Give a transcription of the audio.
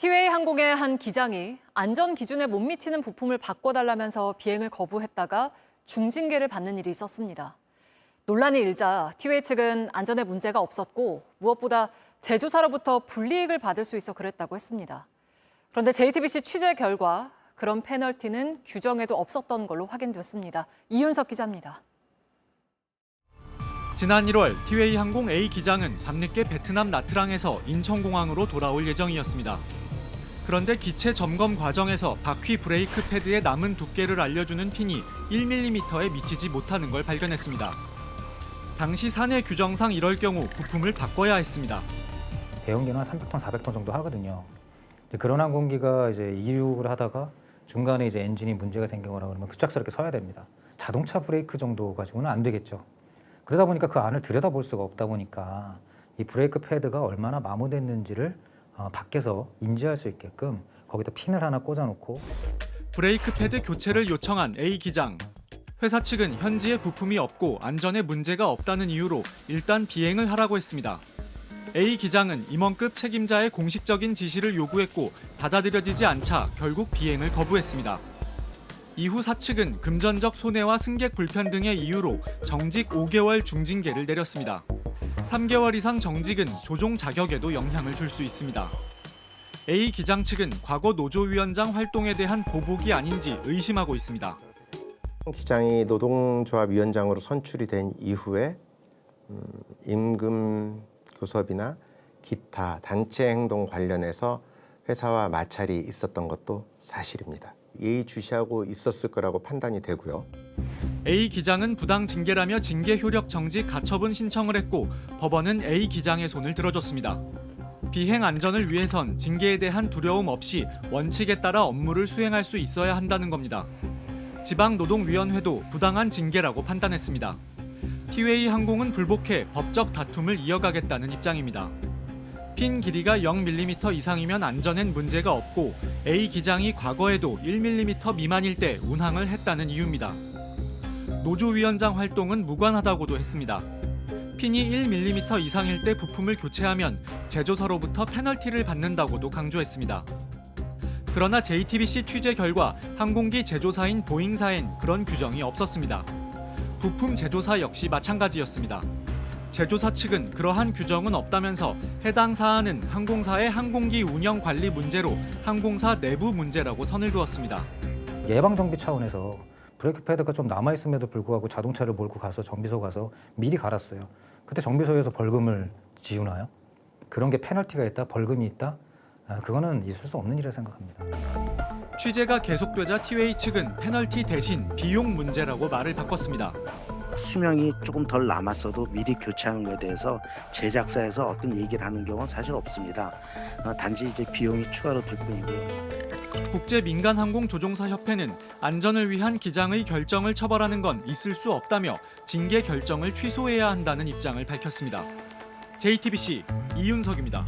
티웨이 항공의 한 기장이 안전 기준에 못 미치는 부품을 바꿔달라면서 비행을 거부했다가 중징계를 받는 일이 있었습니다. 논란이 일자 티웨이 측은 안전에 문제가 없었고 무엇보다 제조사로부터 불이익을 받을 수 있어 그랬다고 했습니다. 그런데 JTBC 취재 결과 그런 페널티는 규정에도 없었던 걸로 확인됐습니다. 이윤석 기자입니다. 지난 1월 티웨이 항공 A 기장은 밤늦게 베트남 나트랑에서 인천공항으로 돌아올 예정이었습니다. 그런데 기체 점검 과정에서 바퀴 브레이크 패드의 남은 두께를 알려주는 핀이 1mm에 미치지 못하는 걸 발견했습니다. 당시 사내 규정상 이럴 경우 부품을 바꿔야 했습니다. 대형기는 한 300톤, 400톤 정도 하거든요. 그런 항공기가 이제 이륙을 하다가 중간에 이제 엔진이 문제가 생기거나 그러면 급작스럽게 서야 됩니다. 자동차 브레이크 정도 가지고는 안 되겠죠. 그러다 보니까 그 안을 들여다볼 수가 없다 보니까 이 브레이크 패드가 얼마나 마모됐는지를 밖에서 인지할 수 있게끔 거기다 핀을 하나 꽂아놓고 브레이크 패드 교체를 요청한 A 기장. 회사 측은 현지에 부품이 없고 안전에 문제가 없다는 이유로 일단 비행을 하라고 했습니다. A 기장은 임원급 책임자의 공식적인 지시를 요구했고 받아들여지지 않자 결국 비행을 거부했습니다. 이후 사측은 금전적 손해와 승객 불편 등의 이유로 정직 5개월 중징계를 내렸습니다. 3개월 이상 정직은 조종 자격에도 영향을 줄 수 있습니다. A 기장 측은 과거 노조위원장 활동에 대한 보복이 아닌지 의심하고 있습니다. 기장이 노동조합 위원장으로 선출이 된 이후에 임금 교섭이나 기타 단체 행동 관련해서 회사와 마찰이 있었던 것도 사실입니다. 예의주시하고 있었을 거라고 판단이 되고요. A 기장은 부당 징계라며 징계 효력 정지 가처분 신청을 했고 법원은 A 기장의 손을 들어줬습니다. 비행 안전을 위해선 징계에 대한 두려움 없이 원칙에 따라 업무를 수행할 수 있어야 한다는 겁니다. 지방노동위원회도 부당한 징계라고 판단했습니다. 티웨이 항공은 불복해 법적 다툼을 이어가겠다는 입장입니다. 핀 길이가 0mm 이상이면 안전엔 문제가 없고 A 기장이 과거에도 1mm 미만일 때 운항을 했다는 이유입니다. 노조위원장 활동은 무관하다고도 했습니다. 핀이 1mm 이상일 때 부품을 교체하면 제조사로부터 페널티를 받는다고도 강조했습니다. 그러나 JTBC 취재 결과 항공기 제조사인 보잉사엔 그런 규정이 없었습니다. 부품 제조사 역시 마찬가지였습니다. 제조사 측은 그러한 규정은 없다면서 해당 사안은 항공사의 항공기 운영 관리 문제로 항공사 내부 문제라고 선을 그었습니다. 예방정비 차원에서 브레이크 패드가 좀 남아있음에도 불구하고 자동차를 몰고 가서 정비소 가서 미리 갈았어요. 그때 정비소에서 벌금을 지우나요? 그런 게 페널티가 있다, 벌금이 있다? 그거는 있을 수 없는 일이라 생각합니다. 취재가 계속되자 티웨이 측은 페널티 대신 비용 문제라고 말을 바꿨습니다. 수명이 조금 덜 남았어도 미리 교체하는 것에 대해서 제작사에서 어떤 얘기를 하는 경우는 사실 없습니다. 단지 이제 비용이 추가로 들 뿐이고요. 국제민간항공조종사협회는 안전을 위한 기장의 결정을 처벌하는 건 있을 수 없다며 징계 결정을 취소해야 한다는 입장을 밝혔습니다. JTBC 이윤석입니다.